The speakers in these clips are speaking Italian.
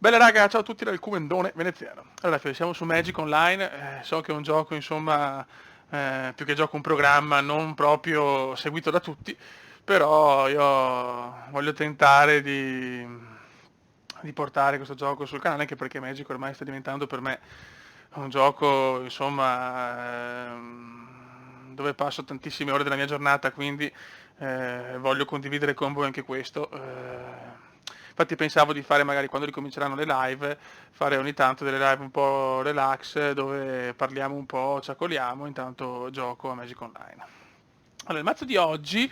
Bella raga, ciao a tutti dal Cumendone veneziano. Allora, siamo su Magic Online, so che è un gioco, insomma, più che gioco un programma non proprio seguito da tutti, però io voglio tentare di portare questo gioco sul canale, anche perché Magic ormai sta diventando per me un gioco, insomma, dove passo tantissime ore della mia giornata, quindi voglio condividere con voi anche questo. Infatti pensavo di fare magari quando ricominceranno le live, fare ogni tanto delle live un po' relax dove parliamo un po', ciacoliamo, intanto gioco a Magic Online. Allora, il mazzo di oggi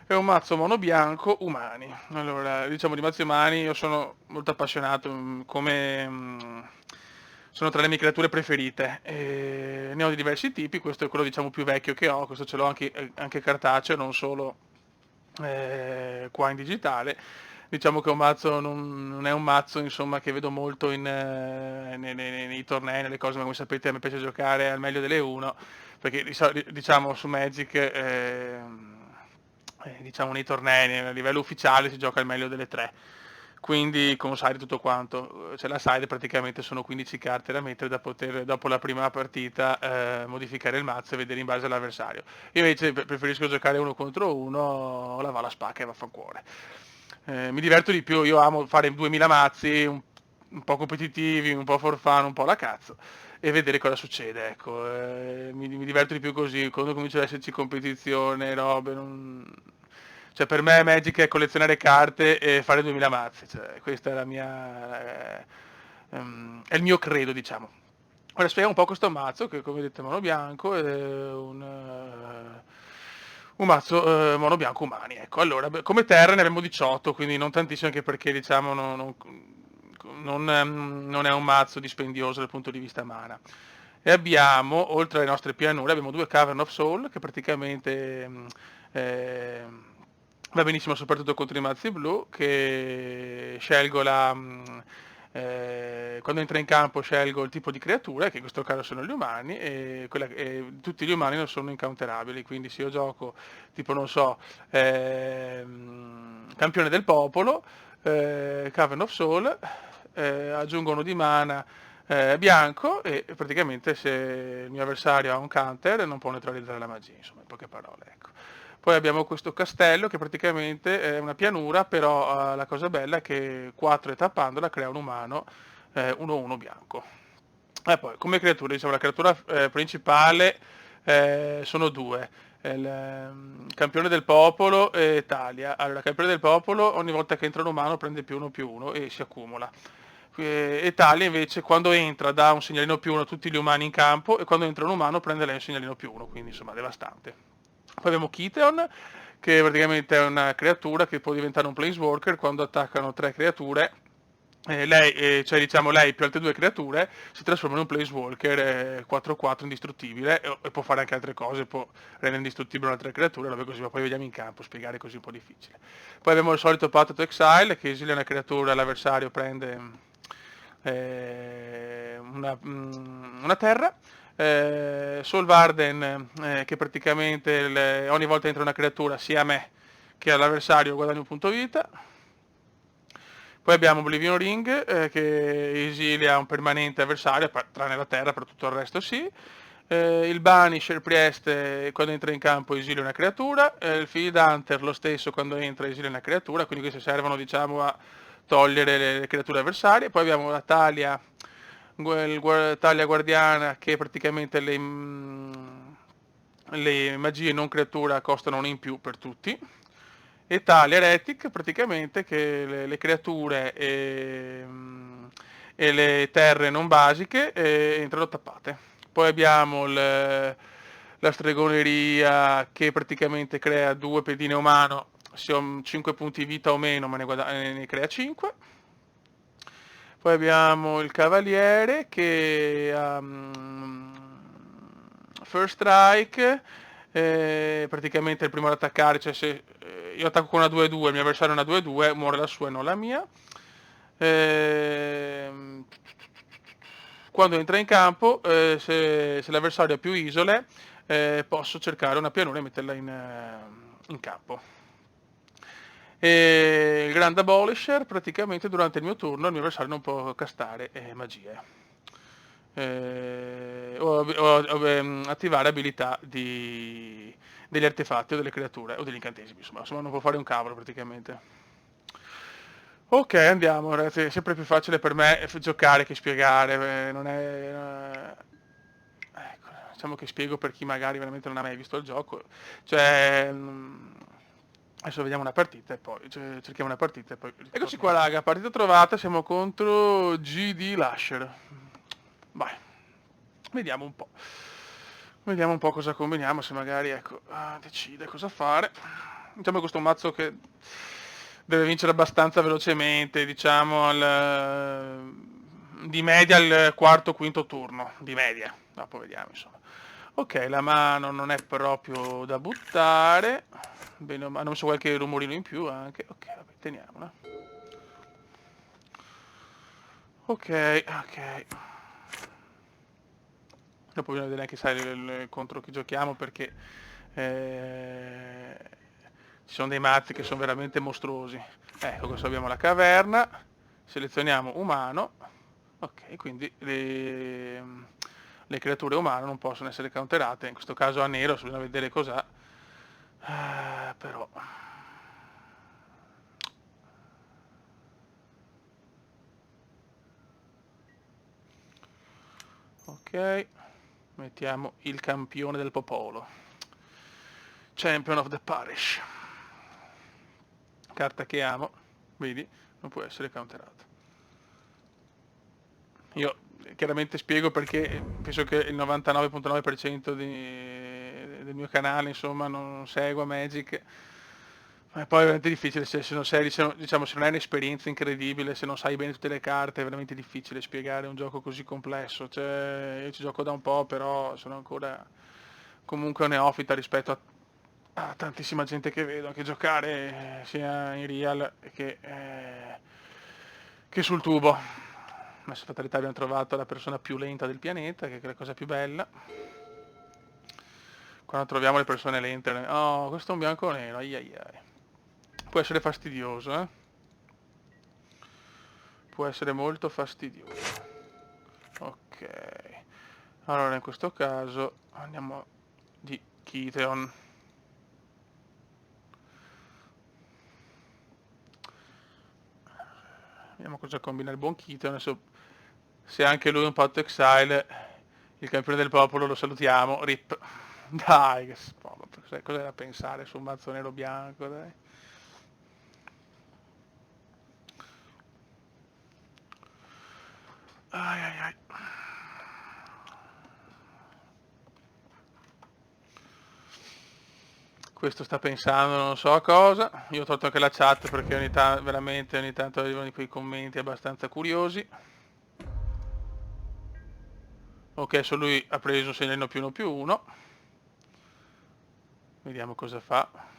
è un mazzo mono bianco umani. Allora, diciamo di mazzi umani io sono molto appassionato, sono tra le mie creature preferite. E ne ho di diversi tipi, questo è quello diciamo più vecchio che ho, questo ce l'ho anche cartaceo, non solo qua in digitale. Diciamo che un mazzo non è un mazzo insomma, che vedo molto nei tornei, nelle cose, ma come sapete a me piace giocare al meglio delle 1, perché diciamo su Magic, diciamo nei tornei, a livello ufficiale si gioca al meglio delle 3. Quindi con side tutto quanto, c'è la side praticamente sono 15 carte da mettere da poter dopo la prima partita modificare il mazzo e vedere in base all'avversario. Io invece preferisco giocare uno contro uno, la va la spacca e vaffanculo. Mi diverto di più, io amo fare 2000 mazzi, un po' competitivi, un po' for fun, un po' la cazzo, e vedere cosa succede, ecco. Mi diverto di più così, quando comincia ad esserci competizione, robe, cioè per me Magic è collezionare carte e fare 2000 mazzi, cioè, questa è la mia... è il mio credo, diciamo. Ora spiego un po' questo mazzo, che come vedete è mono bianco, è un mazzo mono bianco umani. Ecco, allora, come terra ne abbiamo 18, quindi non tantissimo, anche perché diciamo non è un mazzo dispendioso dal punto di vista mana. E abbiamo, oltre alle nostre pianure, abbiamo due Cavern of Soul, che praticamente eh, va benissimo soprattutto contro i mazzi blu, che scelgo quando entra in campo scelgo il tipo di creatura, che in questo caso sono gli umani, e tutti gli umani non sono incounterabili, quindi se io gioco tipo non so, campione del popolo, Cavern of Soul, aggiungo uno di mana bianco e praticamente se il mio avversario ha un counter non può neutralizzare la magia, insomma, in poche parole, ecco. Poi abbiamo questo castello che praticamente è una pianura, però la cosa bella è che 4 e tappandola crea un umano 1-1 bianco. E poi come creature, diciamo, la creatura principale sono due, il campione del popolo e Talia. Allora, campione del popolo ogni volta che entra un umano prende più uno e si accumula. E Talia invece quando entra dà un segnalino più uno a tutti gli umani in campo e quando entra un umano prende lei un segnalino più uno, quindi insomma devastante. Poi abbiamo Kiteon, che praticamente è una creatura che può diventare un planeswalker quando attaccano tre creature. Lei, cioè diciamo lei più altre due creature, si trasforma in un planeswalker 4-4 indistruttibile e può fare anche altre cose, può rendere indistruttibile un'altra creatura, vabbè così, ma poi vediamo in campo, spiegare così è un po' difficile. Poi abbiamo il solito Path to Exile, che esilia una creatura, l'avversario prende una terra. Soul Varden, che praticamente ogni volta entra una creatura, sia a me che all'avversario, guadagna un punto vita. Poi abbiamo Oblivion Ring, che esilia un permanente avversario, tranne la terra, per tutto il resto sì. Il Banisher Priest, quando entra in campo esilia una creatura. Il Field Hunter lo stesso, quando entra esilia una creatura, quindi queste servono diciamo a togliere le creature avversarie. Poi abbiamo la Talia, Talia Guardiana, che praticamente le magie non creatura costano un in più per tutti. E tale Heretic praticamente che le creature e le terre non basiche entrano tappate. Poi abbiamo la stregoneria che praticamente crea due pedine umano, se ho 5 punti vita o meno, ma ne crea 5. Poi abbiamo il cavaliere che ha first strike, praticamente il primo ad attaccare, cioè se io attacco con una 2-2, il mio avversario ha una 2-2, muore la sua e non la mia. Ehm, Quando entra in campo, se l'avversario ha più isole, posso cercare una pianura e metterla in campo. E il Grand Abolisher, praticamente durante il mio turno il mio avversario non può castare magie. Attivare abilità degli artefatti o delle creature o degli incantesimi, insomma non può fare un cavolo praticamente. Ok, andiamo, ragazzi, è sempre più facile per me giocare che spiegare, non è... ecco, diciamo che spiego per chi magari veramente non ha mai visto il gioco, cioè... adesso vediamo una partita e poi cerchiamo una partita e poi... Eccoci qua, raga, partita trovata, siamo contro GD Lasher. Vai, vediamo un po'. Vediamo un po' cosa combiniamo, se magari, ecco, decide cosa fare. Diciamo che questo è un mazzo che deve vincere abbastanza velocemente, diciamo, di media al quarto, quinto turno, di media. Dopo vediamo, insomma. Ok, la mano non è proprio da buttare. Bene, hanno messo qualche rumorino in più anche. Ok, vabbè, teniamola. Ok, ok. Dopo bisogna vedere anche sai, contro chi giochiamo perché ci sono dei mazzi che sono veramente mostruosi. Ecco, questo abbiamo la caverna, selezioniamo umano, ok, quindi le creature umane non possono essere counterate, in questo caso a nero, bisogna vedere cos'ha, però... Ok, mettiamo il campione del popolo. Champion of the Parish. Carta che amo, vedi, non può essere counterato. Io chiaramente spiego perché penso che il 99.9% del mio canale insomma non segua Magic. Ma poi è veramente difficile se non sei, diciamo, se non hai un'esperienza incredibile, se non sai bene tutte le carte, è veramente difficile spiegare un gioco così complesso. Cioè, io ci gioco da un po', però sono ancora comunque un neofita rispetto a tantissima gente che vedo anche giocare sia in real che sul tubo. Adesso fatalità abbiamo trovato la persona più lenta del pianeta, che è la cosa più bella. Quando troviamo le persone lente, oh, questo è un bianco nero, ai ai ai. Può essere fastidioso, eh? Può essere molto fastidioso. Ok. Allora in questo caso andiamo di Kitheon. Vediamo cosa combina il buon Kitheon. Adesso, se anche lui è un Path Exile, il campione del popolo lo salutiamo. Rip. Dai, che spomo. Cos'è da pensare su un mazzo nero bianco, dai. Ai ai ai. Questo sta pensando non so a cosa. Io ho tolto anche la chat perché veramente ogni tanto arrivano quei commenti abbastanza curiosi. Ok, adesso lui ha preso un segnalino più uno più uno. Vediamo cosa fa.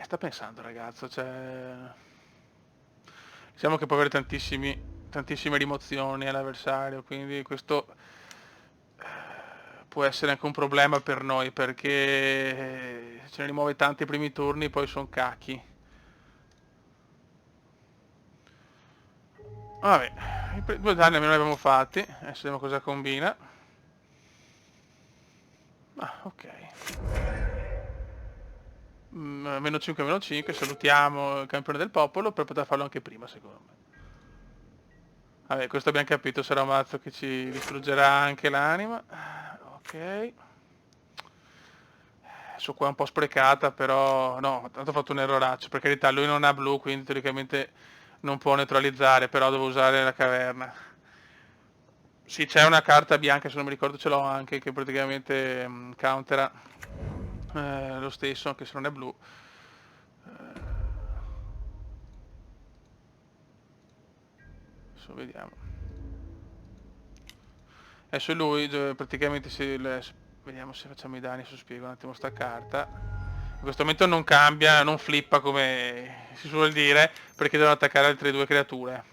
Sta pensando ragazzo, cioè... Diciamo che può avere tantissime rimozioni all'avversario, quindi questo può essere anche un problema per noi, perché se ne rimuove tanti i primi turni poi sono cacchi. Vabbè, i due danni almeno li abbiamo fatti, adesso vediamo cosa combina. Ah, ok. Meno 5, meno 5, salutiamo il campione del popolo per poter farlo anche prima secondo me. Vabbè, questo abbiamo capito, sarà un mazzo che ci distruggerà anche l'anima. Ok. Su qua è un po' sprecata, però no, tanto ho fatto un erroraccio, per carità, lui non ha blu, quindi teoricamente non può neutralizzare, però devo usare la caverna. Sì, c'è una carta bianca, se non mi ricordo ce l'ho anche, che praticamente countera lo stesso, anche se non è blu. Adesso vediamo. Adesso lui praticamente vediamo se facciamo i danni, adesso spiego un attimo sta carta. In questo momento non cambia, non flippa come si suol dire, perché devono attaccare altre due creature.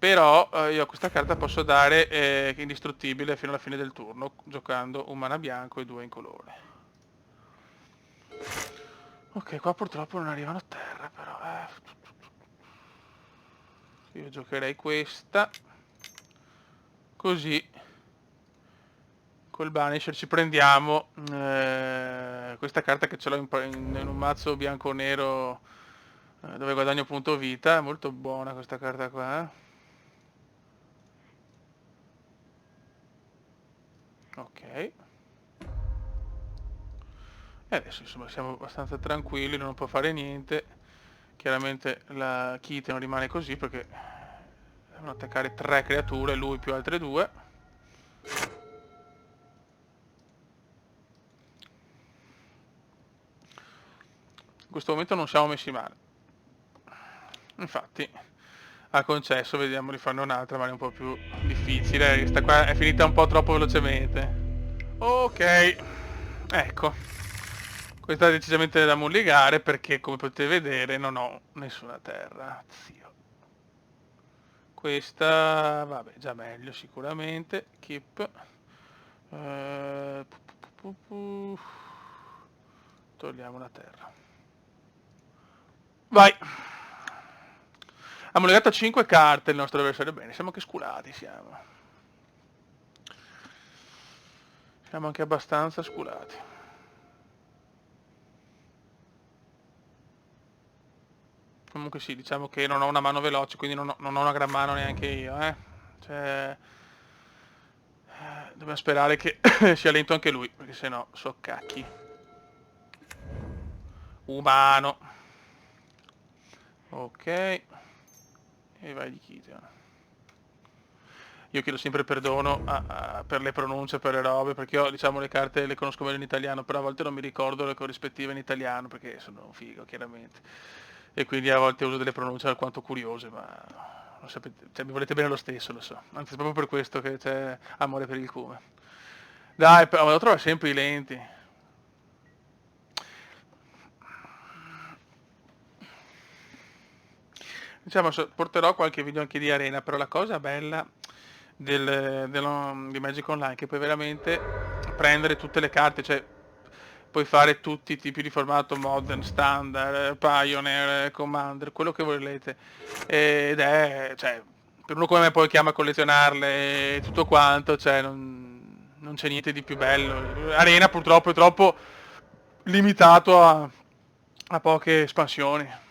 Però io a questa carta posso dare indistruttibile fino alla fine del turno, giocando un mana bianco e 2 in colore. Ok, qua purtroppo non arrivano a terra, però. Io giocherei questa. Così col Banisher ci prendiamo questa carta che ce l'ho in un mazzo bianco-nero dove guadagno punto vita. È molto buona questa carta qua. Ok. E adesso insomma siamo abbastanza tranquilli, non può fare niente. Chiaramente la Kite non rimane così perché devono attaccare 3 creature, lui più altre 2. In questo momento non siamo messi male. Infatti ha concesso, vediamo di farne un'altra, ma è un po' più difficile. Questa qua è finita un po' troppo velocemente. Ok, ecco. Questa è decisamente da mulligare perché, come potete vedere, non ho nessuna terra. Zio. Questa, vabbè, già meglio sicuramente. Keep. Eh, Togliamo una terra. Vai. Abbiamo legato 5 carte il nostro avversario. Bene, siamo anche sculati, siamo. Siamo anche abbastanza sculati. Comunque sì, diciamo che non ho una mano veloce, quindi non ho una gran mano neanche io, Cioè, dobbiamo sperare che sia lento anche lui, perché sennò so cacchi. Umano. Ok. E vai di Kition. Io chiedo sempre perdono per le pronunce, per le robe, perché io diciamo le carte le conosco meglio in italiano, però a volte non mi ricordo le corrispettive in italiano, perché sono un figo, chiaramente. E quindi a volte uso delle pronunce alquanto curiose, ma lo sapete, cioè, mi volete bene lo stesso, lo so. Anzi, è proprio per questo che c'è amore per il cume. Dai, ma lo trovo sempre i lenti. Diciamo, porterò qualche video anche di arena, però la cosa bella di Magic Online è che puoi veramente prendere tutte le carte, cioè puoi fare tutti i tipi di formato modern, standard, Pioneer, Commander, quello che volete. Ed è, cioè, per uno come me poi che ama collezionarle e tutto quanto, cioè non c'è niente di più bello. Arena purtroppo è troppo limitato a poche espansioni.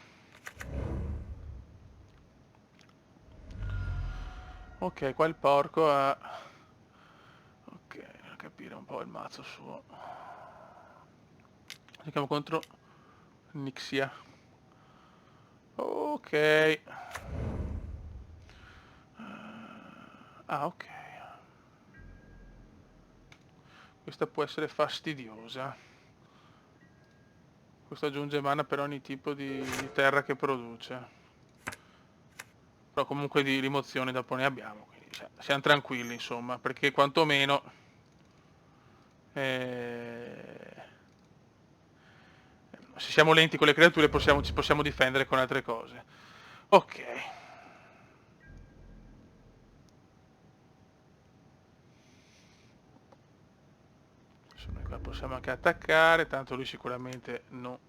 Ok, qua il porco ha... Ok, per capire un po' il mazzo suo. Giochiamo contro Nixia. Ok. Ah, ok. Questa può essere fastidiosa. Questo aggiunge mana per ogni tipo di terra che produce. Però comunque di rimozioni dopo ne abbiamo, quindi cioè, siamo tranquilli insomma, perché quantomeno eh, se siamo lenti con le creature ci possiamo difendere con altre cose. Ok. Adesso noi qua possiamo anche attaccare, tanto lui sicuramente non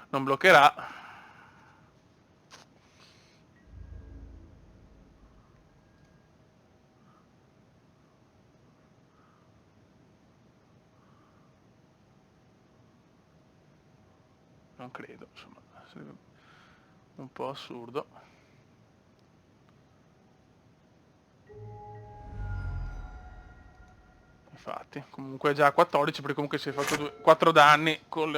bloccherà. Non credo, insomma, sarebbe un po' assurdo. Infatti, comunque è già a 14 perché comunque si è fatto 4 danni con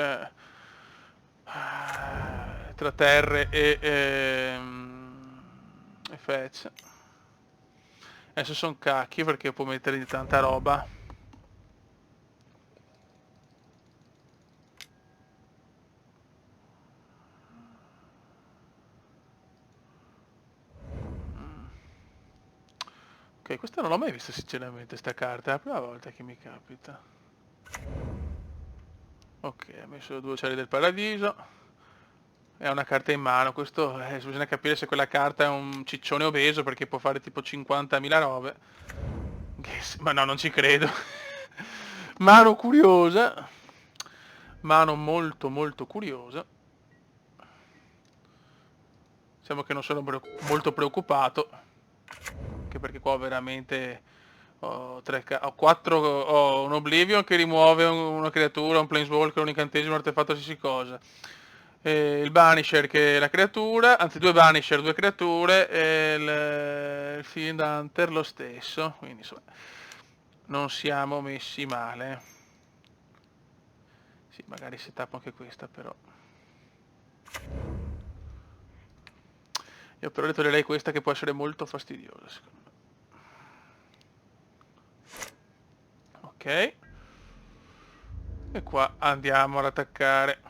tra terre e fetch. Adesso sono cacchi perché può mettere di tanta roba. Ok, questa non l'ho mai vista sinceramente sta carta, è la prima volta che mi capita. Ok, ha messo 2 uccelli del paradiso. è una carta in mano. Questo bisogna capire se quella carta è un ciccione obeso, perché può fare tipo 50.000 robe. Ma no, non ci credo. Mano curiosa. Mano molto molto curiosa. Diciamo che non sono molto preoccupato, anche perché qua veramente ho 4, ho un Oblivion che rimuove una creatura, un Planeswalker, un incantesimo, un artefatto, qualsiasi cosa. Il Banisher che è la creatura, anzi due Banisher, due creature, e il Fiend Hunter lo stesso, quindi insomma non siamo messi male. Sì, magari si tappa anche questa però. Io però le toglierei questa, che può essere molto fastidiosa secondo me. Ok. E qua andiamo ad attaccare.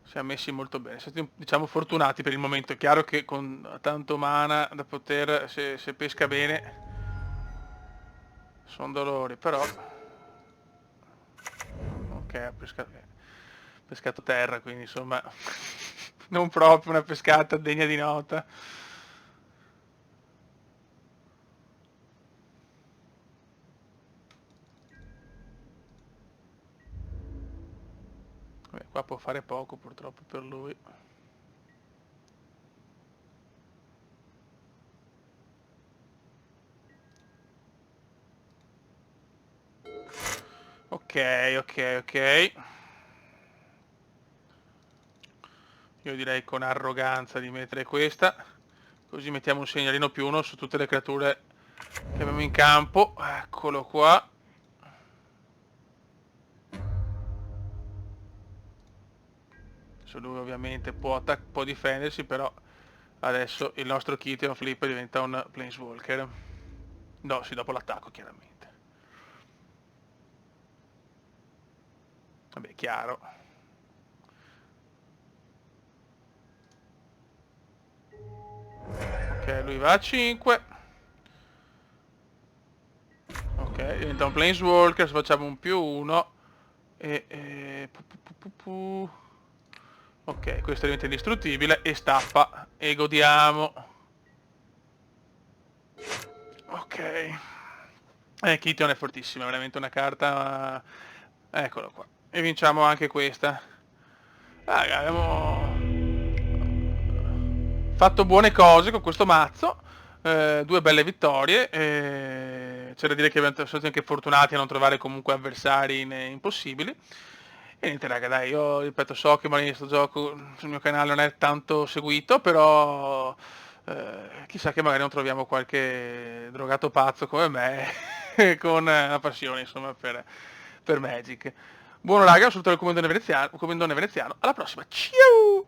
Siamo messi molto bene, siamo diciamo fortunati per il momento. È chiaro che con tanto mana da poter, se pesca bene, sono dolori, però. Ok, ha pescato terra, quindi insomma non proprio una pescata degna di nota. Vabbè, qua può fare poco purtroppo per lui. Ok, ok, ok. Io direi con arroganza di mettere questa, così mettiamo un segnalino +1 su tutte le creature che abbiamo in campo. Eccolo qua. Adesso lui ovviamente può difendersi, però adesso il nostro Kitheon Flip diventa un Planeswalker. No, sì, dopo l'attacco chiaramente. Vabbè, chiaro. Ok, lui va a 5. Ok, diventa un Planeswalker, se facciamo un +1. Ok, questo diventa indistruttibile e stappa. E godiamo. Ok. Kitheon è fortissima, è veramente una carta. Eccolo qua. E vinciamo anche questa. Raga, abbiamo fatto buone cose con questo mazzo. Due belle vittorie. C'è da dire che abbiamo stati anche fortunati a non trovare comunque avversari impossibili. E niente raga, dai, io ripeto, so che magari questo gioco sul mio canale non è tanto seguito, però chissà che magari non troviamo qualche drogato pazzo come me con la passione insomma per Magic. Buono raga, un saluto dal comandone veneziano, alla prossima, ciao!